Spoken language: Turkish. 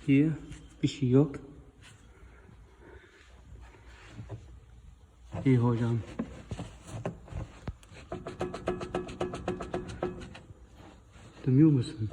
Hier bir şey yok. İyi hocam. Duyuyor musun?